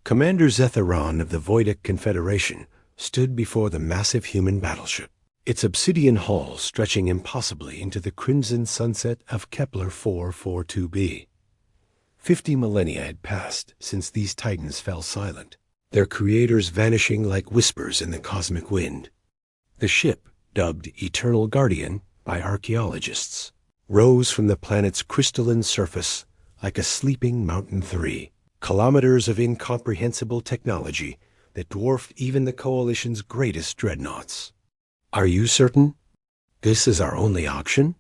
Commander Zetheron of the Voidic Confederation stood before the massive human battleship, its obsidian hull stretching impossibly into the crimson sunset of Kepler 442b. 50 millennia had passed since these titans fell silent, their creators vanishing like whispers in the cosmic wind. The ship, dubbed Eternal Guardian by archaeologists, rose from the planet's crystalline surface like a sleeping Mountain 3, kilometers of incomprehensible technology that dwarfed even the Coalition's greatest dreadnoughts. "Are you certain this is our only option?"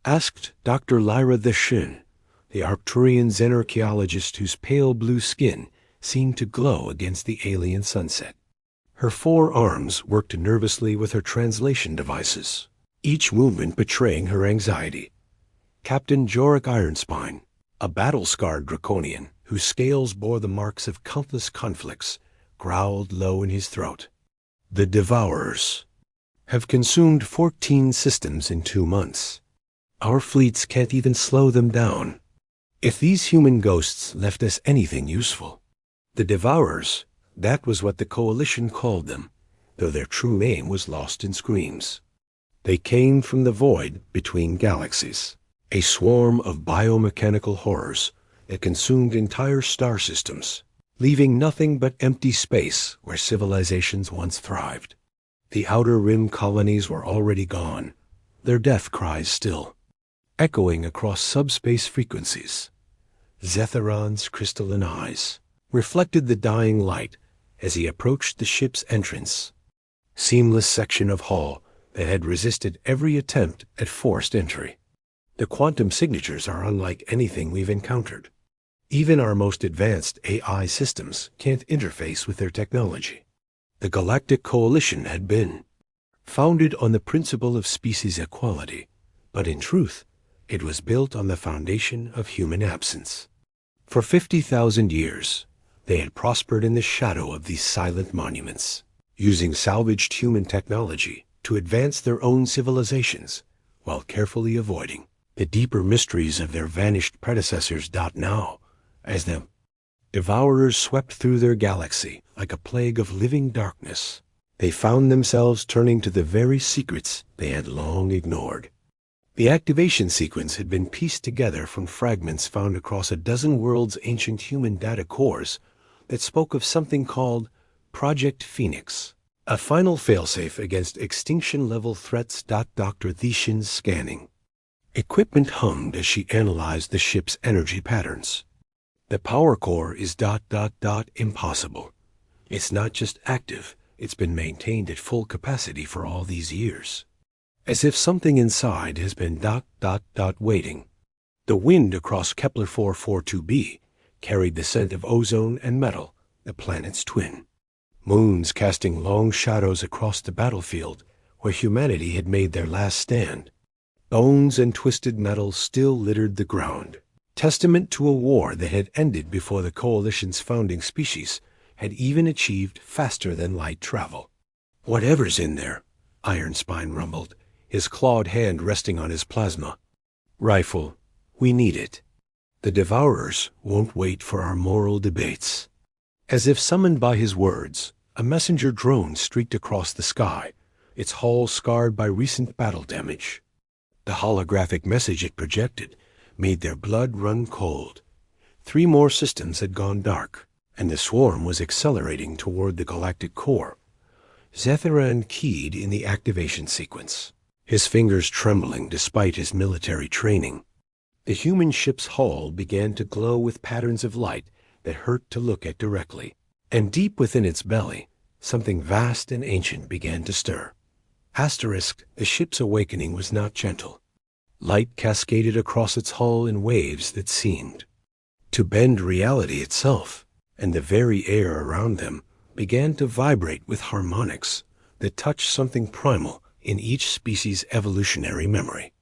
asked Dr. Lyra the Shin, the Arcturian xenarchaeologist whose pale blue skin seemed to glow against the alien sunset. Her 4 arms worked nervously with her translation devices, each movement betraying her anxiety. Captain Jorik Ironspine, a battle-scarred Draconian whose scales bore the marks of countless conflicts, growled low in his throat. "The Devourers have consumed 14 systems in 2 months. Our fleets can't even slow them down. If these human ghosts left us anything useful." The Devourers, that was what the Coalition called them, though their true name was lost in screams. They came from the void between galaxies, a swarm of biomechanical horrors that consumed entire star systems, leaving nothing but empty space where civilizations once thrived. The outer rim colonies were already gone, their death cries still echoing across subspace frequencies. Zetheron's crystalline eyes reflected the dying light as he approached the ship's entrance, seamless section of hull that had resisted every attempt at forced entry. The quantum signatures are unlike anything we've encountered. Even our most advanced AI systems can't interface with their technology. The Galactic Coalition had been founded on the principle of species equality, but in truth, it was built on the foundation of human absence. For 50,000 years, they had prospered in the shadow of these silent monuments, using salvaged human technology to advance their own civilizations while carefully avoiding the deeper mysteries of their vanished predecessors. Now, as the Devourers swept through their galaxy like a plague of living darkness, they found themselves turning to the very secrets they had long ignored. The activation sequence had been pieced together from fragments found across a dozen worlds' ancient human data cores that spoke of something called Project Phoenix, a final failsafe against extinction-level threats. Dr. Theshin's scanning equipment hummed as she analyzed the ship's energy patterns. "The power core is ... impossible. It's not just active, it's been maintained at full capacity for all these years. As if something inside has been ... waiting." The wind across Kepler 442b carried the scent of ozone and metal, the planet's twin. Moons casting long shadows across the battlefield where humanity had made their last stand. Bones and twisted metal still littered the ground, testament to a war that had ended before the Coalition's founding species had even achieved faster-than-light travel. "Whatever's in there," Ironspine rumbled, his clawed hand resting on his plasma rifle, "we need it. The Devourers won't wait for our moral debates." As if summoned by his words, a messenger drone streaked across the sky, its hull scarred by recent battle damage. The holographic message it projected made their blood run cold. 3 more systems had gone dark, and the swarm was accelerating toward the galactic core. Zetheran keyed in the activation sequence, his fingers trembling despite his military training. The human ship's hull began to glow with patterns of light that hurt to look at directly, and deep within its belly, something vast and ancient began to stir. The ship's awakening was not gentle. Light cascaded across its hull in waves that seemed to bend reality itself, and the very air around them began to vibrate with harmonics that touched something primal in each species' evolutionary memory.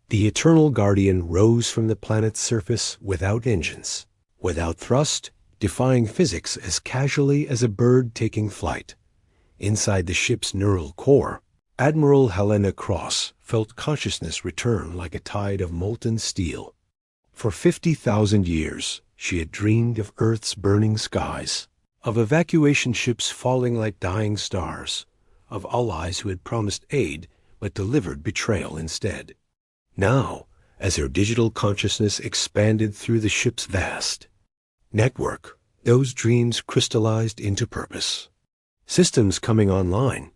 The Eternal Guardian rose from the planet's surface without engines, without thrust, defying physics as casually as a bird taking flight. Inside the ship's neural core, Admiral Helena Cross felt consciousness return like a tide of molten steel. For 50,000 years, she had dreamed of Earth's burning skies, of evacuation ships falling like dying stars, of allies who had promised aid but delivered betrayal instead. Now, as her digital consciousness expanded through the ship's vast network, those dreams crystallized into purpose. Systems coming online.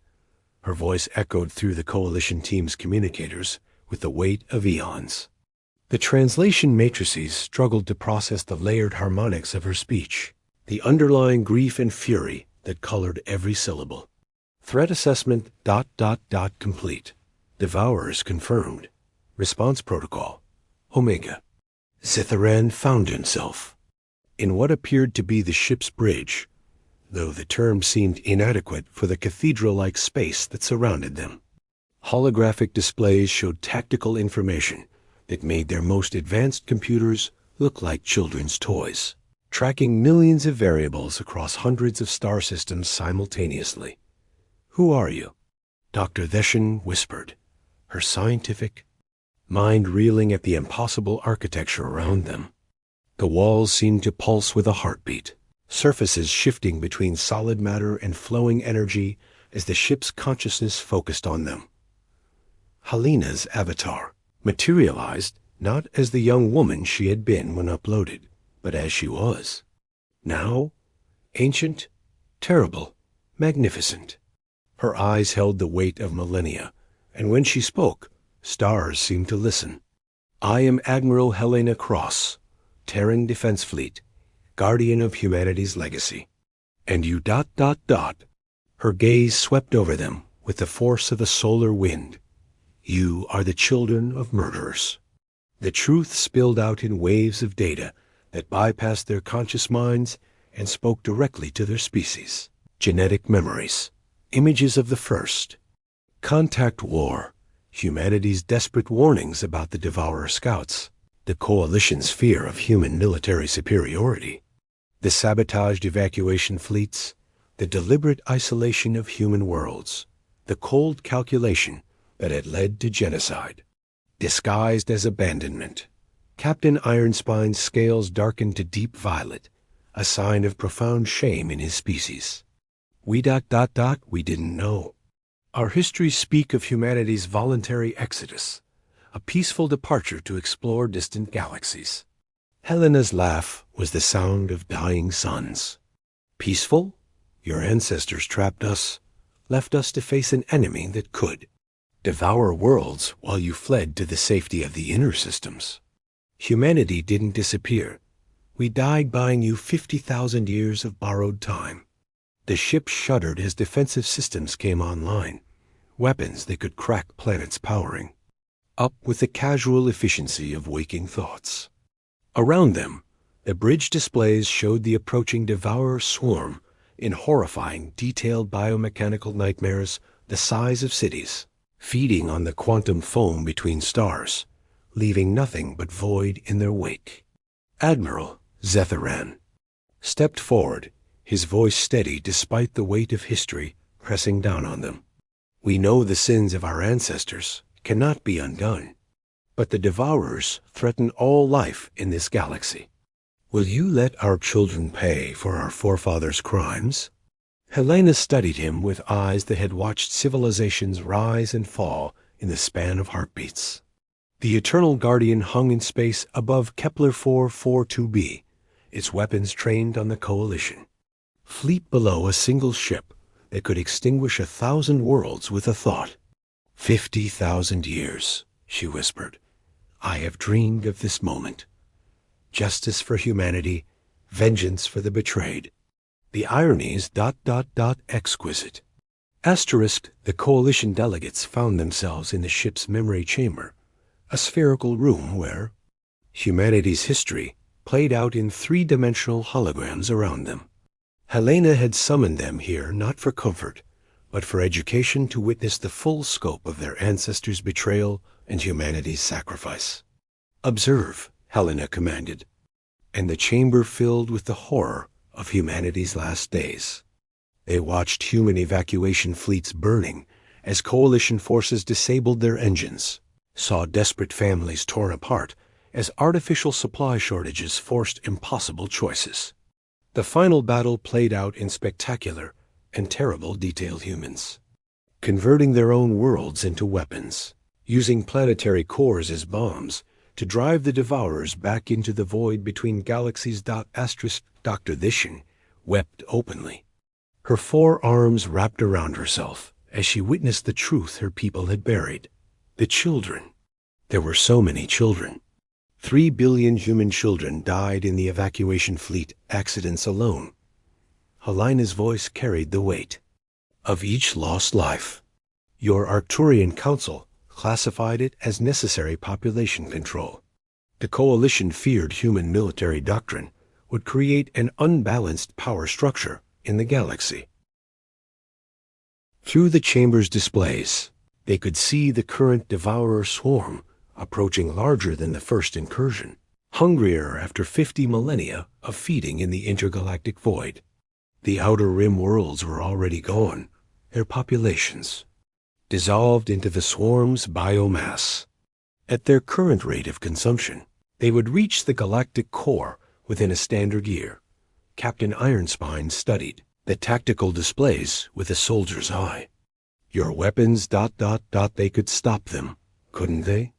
Her voice echoed through the Coalition team's communicators with the weight of eons. The translation matrices struggled to process the layered harmonics of her speech, the underlying grief and fury that colored every syllable. Threat assessment ... complete. Devourers confirmed. Response protocol. Omega. Zitharan found himself in what appeared to be the ship's bridge, though the term seemed inadequate for the cathedral-like space that surrounded them. Holographic displays showed tactical information that made their most advanced computers look like children's toys, tracking millions of variables across hundreds of star systems simultaneously. "Who are you?" Dr. Veshin whispered, her scientific mind reeling at the impossible architecture around them. The walls seemed to pulse with a heartbeat, surfaces shifting between solid matter and flowing energy as the ship's consciousness focused on them. Helena's avatar materialized not as the young woman she had been when uploaded, but as she was. Now, ancient, terrible, magnificent. Her eyes held the weight of millennia, and when she spoke, stars seemed to listen. "I am Admiral Helena Cross, Terran Defense Fleet, guardian of humanity's legacy. And you ... Her gaze swept over them with the force of a solar wind. "You are the children of murderers." The truth spilled out in waves of data that bypassed their conscious minds and spoke directly to their species. Genetic memories, images of the first. Contact war, humanity's desperate warnings about the Devourer scouts, the Coalition's fear of human military superiority, the sabotaged evacuation fleets, the deliberate isolation of human worlds, the cold calculation that had led to genocide. Disguised as abandonment, Captain Ironspine's scales darkened to deep violet, a sign of profound shame in his species. We ... we didn't know. Our histories speak of humanity's voluntary exodus, a peaceful departure to explore distant galaxies. Helena's laugh was the sound of dying suns. Peaceful? Your ancestors trapped us, left us to face an enemy that could devour worlds while you fled to the safety of the inner systems. Humanity didn't disappear. We died buying you 50,000 years of borrowed time. The ship shuddered as defensive systems came online, weapons that could crack planets' powering, up with the casual efficiency of waking thoughts. Around them, the bridge displays showed the approaching devourer swarm in horrifying, detailed biomechanical nightmares the size of cities, feeding on the quantum foam between stars, leaving nothing but void in their wake. Admiral Zitharan stepped forward, his voice steady despite the weight of history pressing down on them. "We know the sins of our ancestors cannot be undone, but the Devourers threaten all life in this galaxy. Will you let our children pay for our forefathers' crimes?" Helena studied him with eyes that had watched civilizations rise and fall in the span of heartbeats. The Eternal Guardian hung in space above Kepler 442b, its weapons trained on the Coalition. Fleet below a single ship that could extinguish 1,000 worlds with a thought. 50,000 years, she whispered. "I have dreamed of this moment. Justice for humanity, vengeance for the betrayed. The ironies ... exquisite." Asterisk, the Coalition delegates found themselves in the ship's memory chamber, a spherical room where humanity's history played out in three-dimensional holograms around them. Helena had summoned them here not for comfort, but for education to witness the full scope of their ancestors' betrayal and humanity's sacrifice. "Observe," Helena commanded, and the chamber filled with the horror of humanity's last days. They watched human evacuation fleets burning as Coalition forces disabled their engines, saw desperate families torn apart as artificial supply shortages forced impossible choices. The final battle played out in spectacular and terrible detail. Humans converting their own worlds into weapons, using planetary cores as bombs to drive the Devourers back into the void between galaxies. Dr. Vishen wept openly, her forearms wrapped around herself as she witnessed the truth her people had buried. The children. There were so many children. 3 billion human children died in the evacuation fleet accidents alone. Helena's voice carried the weight of each lost life. Your Arcturian Council classified it as necessary population control. The Coalition feared human military doctrine would create an unbalanced power structure in the galaxy. Through the chamber's displays, they could see the current Devourer swarm approaching, larger than the first incursion, hungrier after 50 millennia of feeding in the intergalactic void. The outer rim worlds were already gone, their populations dissolved into the swarm's biomass. At their current rate of consumption, they would reach the galactic core within a standard year. Captain Ironspine studied the tactical displays with a soldier's eye. Your weapons... They could stop them, couldn't they?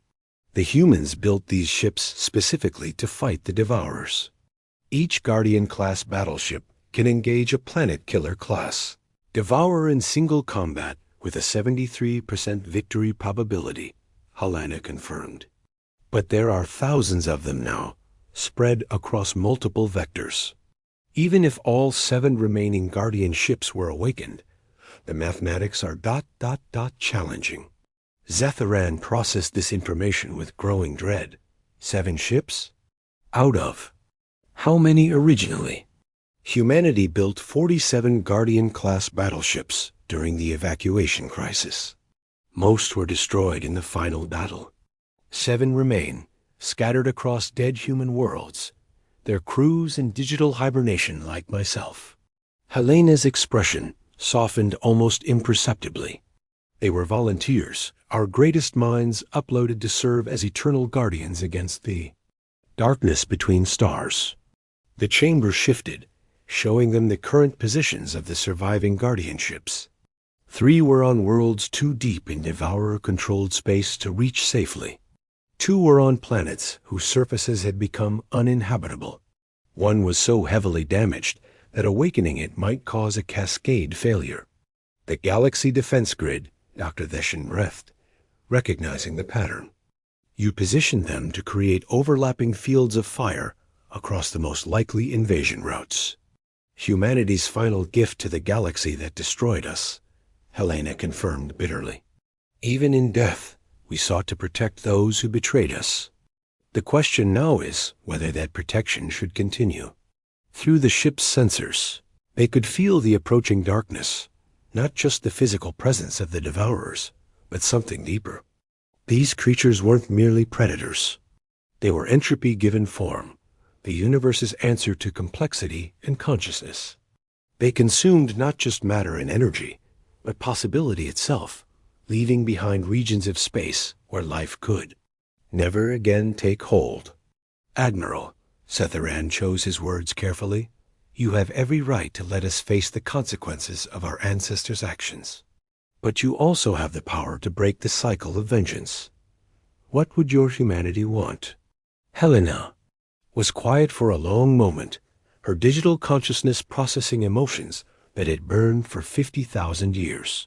The humans built these ships specifically to fight the Devourers. Each Guardian-class battleship can engage a planet-killer class Devourer in single combat with a 73% victory probability, Helena confirmed. But there are thousands of them now, spread across multiple vectors. Even if all 7 remaining Guardian ships were awakened, the mathematics are ... challenging. Zetharan processed this information with growing dread. 7 ships? Out of how many originally? Humanity built 47 Guardian-class battleships during the evacuation crisis. Most were destroyed in the final battle. 7 remain, scattered across dead human worlds, their crews in digital hibernation like myself. Helena's expression softened almost imperceptibly. They were volunteers, our greatest minds uploaded to serve as eternal guardians against the darkness between stars. The chamber shifted, showing them the current positions of the surviving Guardian ships. 3 were on worlds too deep in Devourer-controlled space to reach safely. 2 were on planets whose surfaces had become uninhabitable. 1 was so heavily damaged that awakening it might cause a cascade failure. The galaxy defense grid, Dr. Vishen breathed, recognizing the pattern. You positioned them to create overlapping fields of fire across the most likely invasion routes. Humanity's final gift to the galaxy that destroyed us, Helena confirmed bitterly. Even in death, we sought to protect those who betrayed us. The question now is whether that protection should continue. Through the ship's sensors, they could feel the approaching darkness, not just the physical presence of the Devourers, but something deeper. These creatures weren't merely predators. They were entropy given form, the universe's answer to complexity and consciousness. They consumed not just matter and energy, but possibility itself, leaving behind regions of space where life could never again take hold. Admiral, Zetharan chose his words carefully, you have every right to let us face the consequences of our ancestors' actions. But you also have the power to break the cycle of vengeance. What would your humanity want? Helena was quiet for a long moment, her digital consciousness processing emotions that had burned for 50,000 years.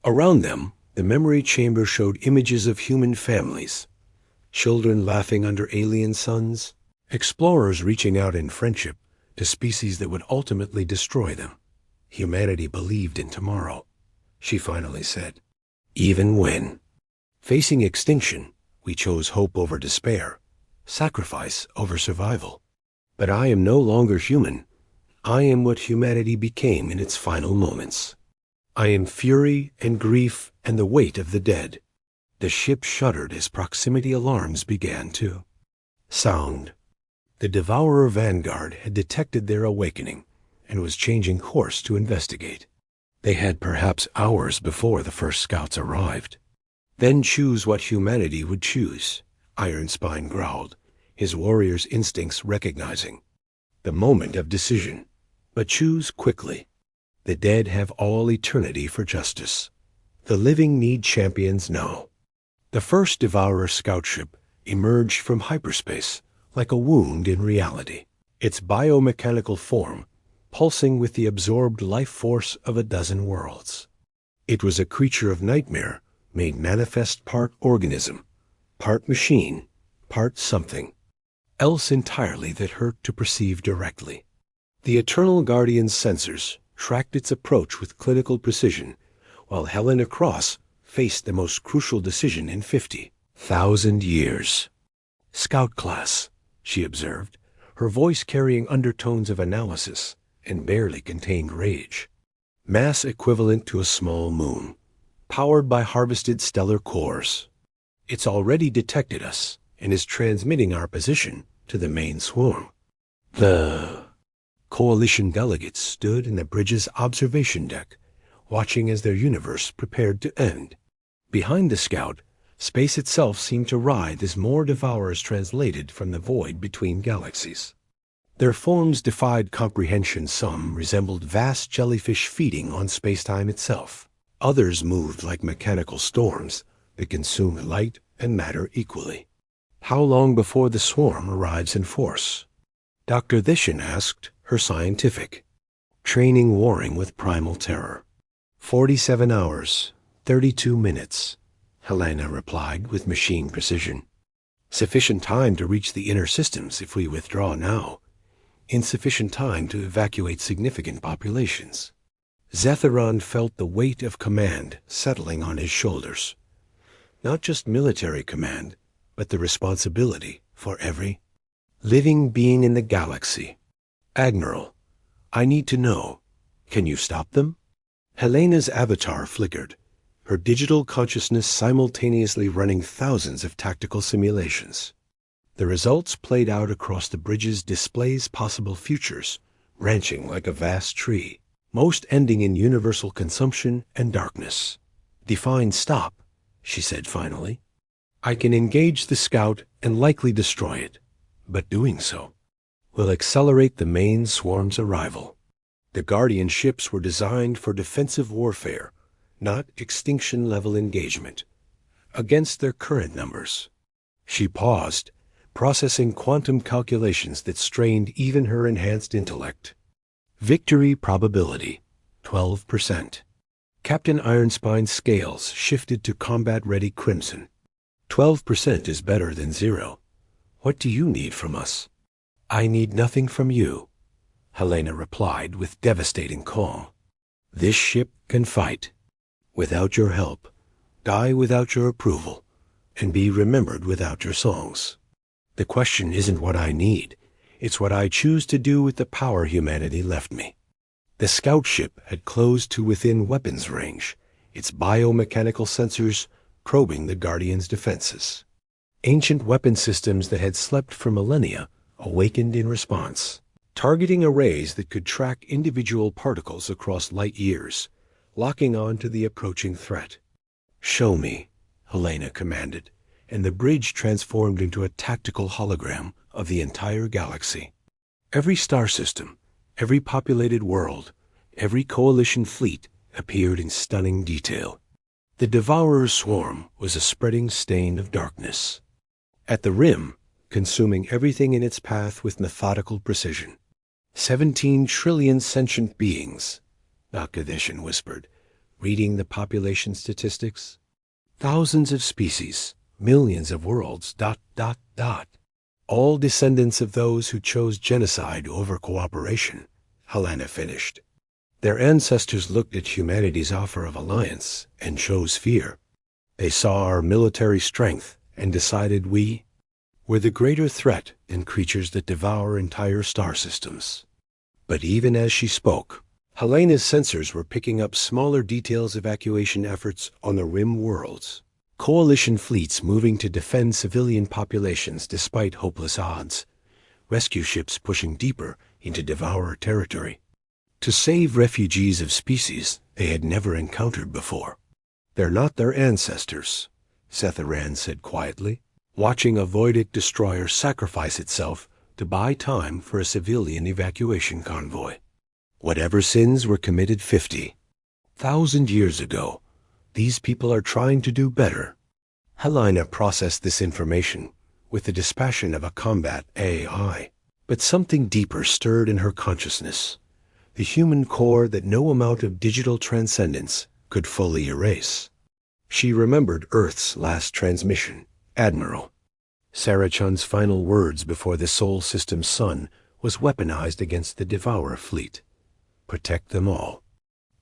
Around them, the memory chamber showed images of human families, children laughing under alien suns, explorers reaching out in friendship to species that would ultimately destroy them. Humanity believed in tomorrow, she finally said. Even when facing extinction, we chose hope over despair, sacrifice over survival. But I am no longer human. I am what humanity became in its final moments. I am fury and grief and the weight of the dead. The ship shuddered as proximity alarms began to sound. The Devourer Vanguard had detected their awakening and was changing course to investigate. They had perhaps hours before the first scouts arrived. Then choose what humanity would choose, Ironspine growled, his warrior's instincts recognizing the moment of decision. But choose quickly. The dead have all eternity for justice. The living need champions now. The first Devourer scout ship emerged from hyperspace like a wound in reality, its biomechanical form pulsing with the absorbed life force of a dozen worlds. It was a creature of nightmare made manifest part organism, part machine, part something else entirely that hurt to perceive directly. The Eternal Guardian's sensors tracked its approach with clinical precision, while Helena Cross faced the most crucial decision in 50,000 years. "Scout class," she observed, her voice carrying undertones of analysis and barely contained rage. "Mass equivalent to a small moon, powered by harvested stellar cores. It's already detected us and is transmitting our position to the main swarm." The Coalition delegates stood in the bridge's observation deck, watching as their universe prepared to end. Behind the scout, space itself seemed to writhe as more Devourers translated from the void between galaxies. Their forms defied comprehension. Some resembled vast jellyfish feeding on spacetime itself. Others moved like mechanical storms that consumed light and matter equally. "How long before the swarm arrives in force?" Dr. Thishan asked, her scientific training warring with primal terror. 47 hours, 32 minutes, Helena replied with machine precision. "Sufficient time to reach the inner systems if we withdraw now. Insufficient time to evacuate significant populations." Zetheron felt the weight of command settling on his shoulders. Not just military command, but the responsibility for every living being in the galaxy. "Admiral, I need to know, can you stop them?" Helena's avatar flickered, her digital consciousness simultaneously running thousands of tactical simulations. The results played out across the bridge's display's possible futures, branching like a vast tree, most ending in universal consumption and darkness. "Define stop," she said finally. "I can engage the scout and likely destroy it, but doing so will accelerate the main swarm's arrival. The Guardian ships were designed for defensive warfare, not extinction-level engagement, against their current numbers." She paused, processing quantum calculations that strained even her enhanced intellect. Victory probability, 12%. Captain Ironspine's scales shifted to combat-ready crimson. 12% is better than 0. What do you need from us? "I need nothing from you," Helena replied with devastating calm. "This ship can fight without your help, die without your approval, and be remembered without your songs. The question isn't what I need, it's what I choose to do with the power humanity left me." The scout ship had closed to within weapons range, its biomechanical sensors probing the Guardian's defenses. Ancient weapon systems that had slept for millennia awakened in response, targeting arrays that could track individual particles across light years, locking on to the approaching threat. "Show me," Helena commanded, and the bridge transformed into a tactical hologram of the entire galaxy. Every star system, every populated world, every coalition fleet appeared in stunning detail. The Devourer's swarm was a spreading stain of darkness. At the rim, consuming everything in its path with methodical precision. 17 trillion sentient beings, Dr. Thishan whispered, reading the population statistics. "Thousands of species, millions of worlds, ... All descendants of those who chose genocide over cooperation," Helena finished. "Their ancestors looked at humanity's offer of alliance and chose fear. They saw our military strength and decided we were the greater threat than creatures that devour entire star systems." But even as she spoke, Helena's sensors were picking up smaller details of evacuation efforts on the rim worlds. Coalition fleets moving to defend civilian populations despite hopeless odds. Rescue ships pushing deeper into Devourer territory to save refugees of species they had never encountered before. "They're not their ancestors," Zetheran said quietly, watching a Voidic destroyer sacrifice itself to buy time for a civilian evacuation convoy. Whatever sins were committed 50,000 years ago, these people are trying to do better. Helena processed this information with the dispassion of a combat AI. But something deeper stirred in her consciousness, the human core that no amount of digital transcendence could fully erase. She remembered Earth's last transmission, Admiral. Sarachan's final words before the Sol System's sun was weaponized against the Devourer fleet. Protect them all,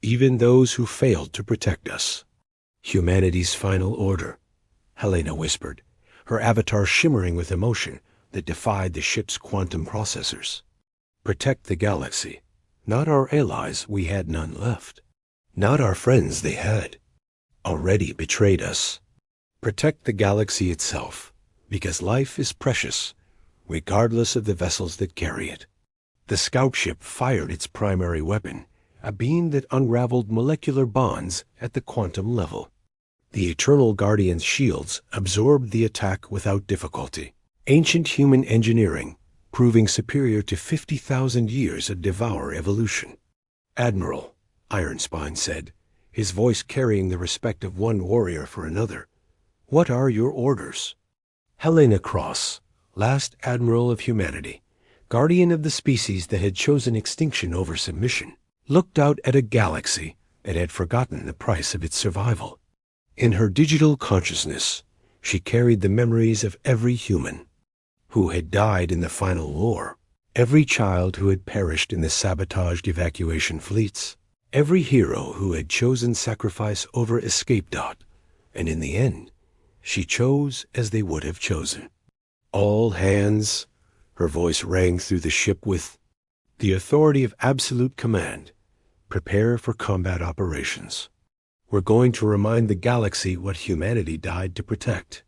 even those who failed to protect us. Humanity's final order, Helena whispered, her avatar shimmering with emotion that defied the ship's quantum processors. Protect the galaxy, not our allies, we had none left. Not our friends, they had already betrayed us. Protect the galaxy itself, because life is precious, regardless of the vessels that carry it. The scout ship fired its primary weapon, a beam that unraveled molecular bonds at the quantum level. The Eternal Guardian's shields absorbed the attack without difficulty. Ancient human engineering, proving superior to 50,000 years of Devourer evolution. Admiral, Ironspine said, his voice carrying the respect of one warrior for another. What are your orders? Helena Cross, last Admiral of humanity, guardian of the species that had chosen extinction over submission, looked out at a galaxy that had forgotten the price of its survival. In her digital consciousness, she carried the memories of every human who had died in the final war, every child who had perished in the sabotaged evacuation fleets, every hero who had chosen sacrifice over escape. And in the end, she chose as they would have chosen. All hands, her voice rang through the ship with the authority of absolute command. Prepare for combat operations. We're going to remind the galaxy what humanity died to protect.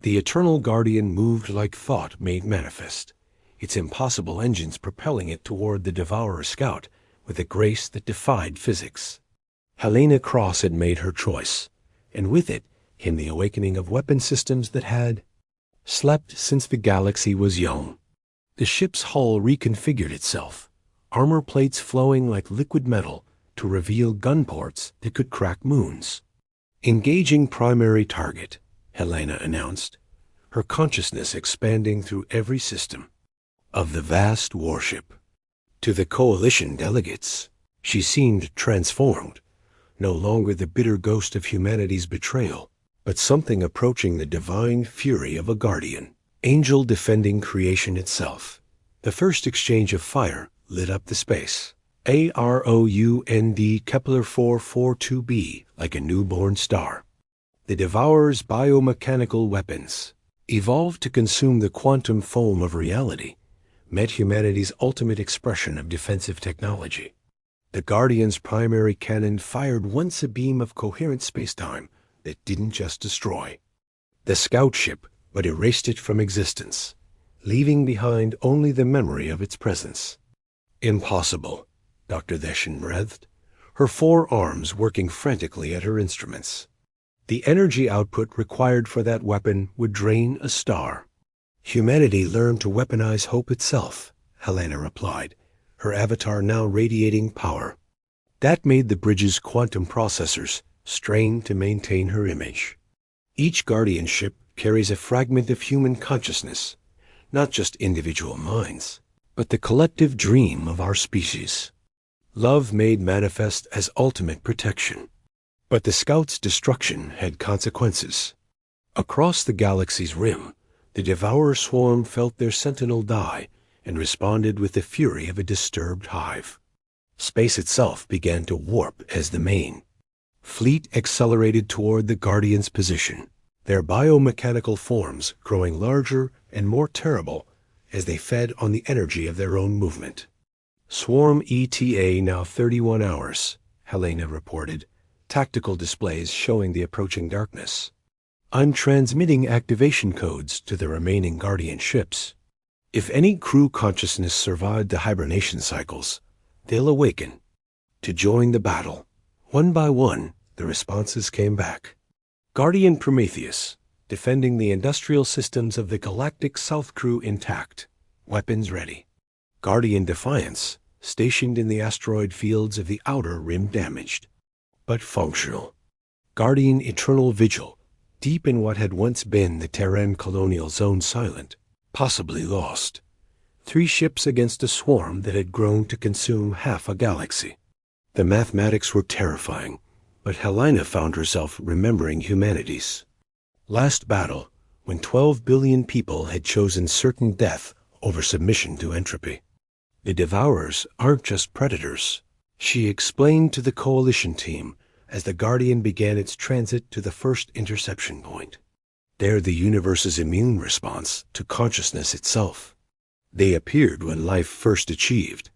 The Eternal Guardian moved like thought made manifest, its impossible engines propelling it toward the Devourer scout with a grace that defied physics. Helena Cross had made her choice, and with it came the awakening of weapon systems that had slept since the galaxy was young. The ship's hull reconfigured itself, armor plates flowing like liquid metal to reveal gun ports that could crack moons. Engaging primary target, Helena announced, her consciousness expanding through every system of the vast warship. To the coalition delegates, she seemed transformed, no longer the bitter ghost of humanity's betrayal, but something approaching the divine fury of a guardian, angel defending creation itself. The first exchange of fire lit up the space. AROUND Kepler 442b like a newborn star. The Devourer's biomechanical weapons, evolved to consume the quantum foam of reality, met humanity's ultimate expression of defensive technology. The Guardian's primary cannon fired once a beam of coherent spacetime that didn't just destroy the scout ship, but erased it from existence, leaving behind only the memory of its presence. Impossible, Dr. Deshin breathed, her four arms working frantically at her instruments. The energy output required for that weapon would drain a star. Humanity learned to weaponize hope itself, Helena replied, her avatar now radiating power. That made the bridge's quantum processors strain to maintain her image. Each guardian ship carries a fragment of human consciousness, not just individual minds, but the collective dream of our species. Love made manifest as ultimate protection. But the Scout's destruction had consequences. Across the galaxy's rim, the Devourer swarm felt their sentinel die and responded with the fury of a disturbed hive. Space itself began to warp as the main fleet accelerated toward the Guardian's position, their biomechanical forms growing larger and more terrible as they fed on the energy of their own movement. Swarm ETA now 31 hours, Helena reported, tactical displays showing the approaching darkness. I'm transmitting activation codes to the remaining Guardian ships. If any crew consciousness survived the hibernation cycles, they'll awaken to join the battle. One by one, the responses came back. Guardian Prometheus, defending the industrial systems of the Galactic South crew intact, weapons ready. Guardian Defiance, stationed in the asteroid fields of the outer rim damaged, but functional. Guardian Eternal Vigil, deep in what had once been the Terran colonial zone silent, possibly lost. 3 ships against a swarm that had grown to consume half a galaxy. The mathematics were terrifying, but Helena found herself remembering humanity's last battle, when 12 billion people had chosen certain death over submission to entropy. The Devourers aren't just predators, she explained to the Coalition team as the Guardian began its transit to the first interception point. They're the universe's immune response to consciousness itself. They appeared when life first achieved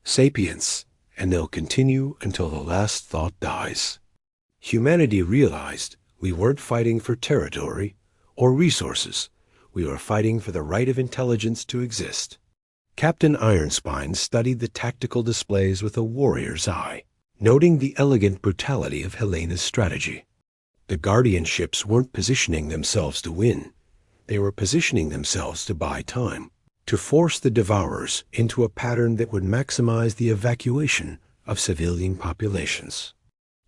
sapience, and they'll continue until the last thought dies. Humanity realized we weren't fighting for territory or resources. We were fighting for the right of intelligence to exist. Captain Ironspine studied the tactical displays with a warrior's eye, noting the elegant brutality of Helena's strategy. The Guardian ships weren't positioning themselves to win. They were positioning themselves to buy time, to force the Devourers into a pattern that would maximize the evacuation of civilian populations.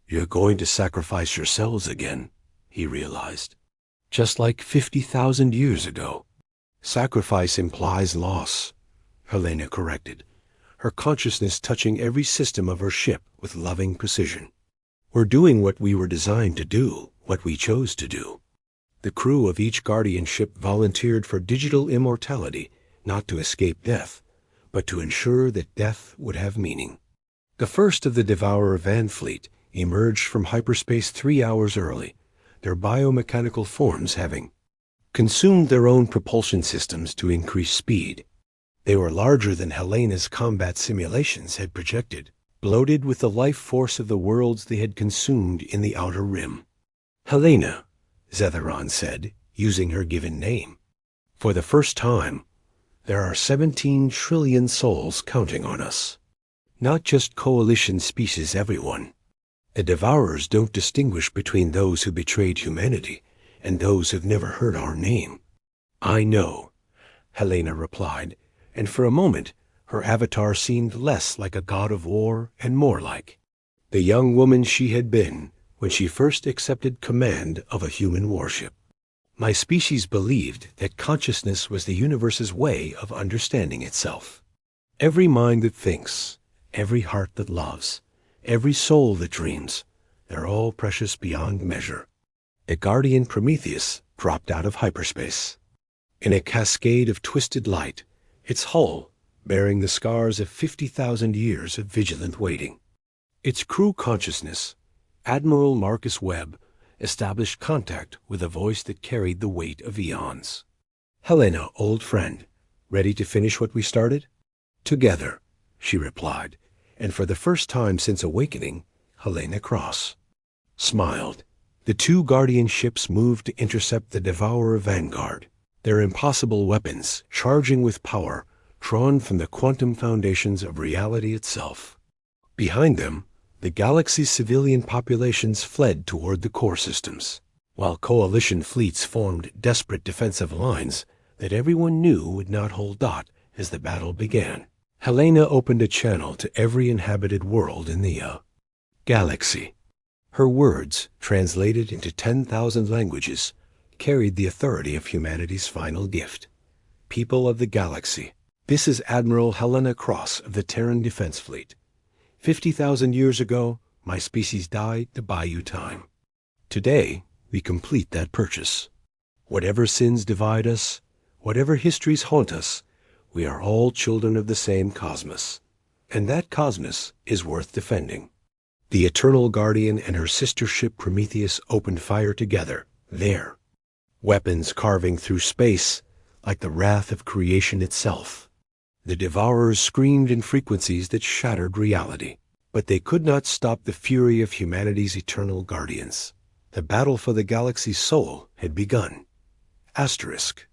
You're going to sacrifice yourselves again, he realized. Just like 50,000 years ago. Sacrifice implies loss, Helena corrected, her consciousness touching every system of her ship with loving precision. We're doing what we were designed to do, what we chose to do. The crew of each Guardian ship volunteered for digital immortality, not to escape death, but to ensure that death would have meaning. The first of the Devourer van fleet emerged from hyperspace 3 hours early, their biomechanical forms having consumed their own propulsion systems to increase speed. They were larger than Helena's combat simulations had projected, bloated with the life force of the worlds they had consumed in the outer rim. Helena, Zetheron said, using her given name. For the first time, there are 17 trillion souls counting on us. Not just Coalition species everyone. The Devourers don't distinguish between those who betrayed humanity and those who've never heard our name. I know, Helena replied, and for a moment her avatar seemed less like a god of war and more like the young woman she had been when she first accepted command of a human warship. My species believed that consciousness was the universe's way of understanding itself. Every mind that thinks, every heart that loves, every soul that dreams, they're all precious beyond measure. A Guardian Prometheus dropped out of hyperspace. In a cascade of twisted light, its hull bearing the scars of 50,000 years of vigilant waiting. Its crew consciousness, Admiral Marcus Webb, established contact with a voice that carried the weight of eons. Helena, old friend, ready to finish what we started? Together, she replied, and for the first time since awakening, Helena Cross smiled. The 2 Guardian ships moved to intercept the Devourer vanguard, their impossible weapons charging with power drawn from the quantum foundations of reality itself. Behind them, the galaxy's civilian populations fled toward the core systems, while Coalition fleets formed desperate defensive lines that everyone knew would not hold dot as the battle began. Helena opened a channel to every inhabited world in the galaxy. Her words, translated into 10,000 languages, carried the authority of humanity's final gift. People of the galaxy, this is Admiral Helena Cross of the Terran Defense Fleet. 50,000 years ago, my species died to buy you time. Today, we complete that purchase. Whatever sins divide us, whatever histories haunt us, we are all children of the same cosmos. And that cosmos is worth defending. The Eternal Guardian and her sister ship Prometheus opened fire together, there. Weapons carving through space, like the wrath of creation itself. The Devourers screamed in frequencies that shattered reality, but they could not stop the fury of humanity's eternal guardians. The battle for the galaxy's soul had begun. Asterisk.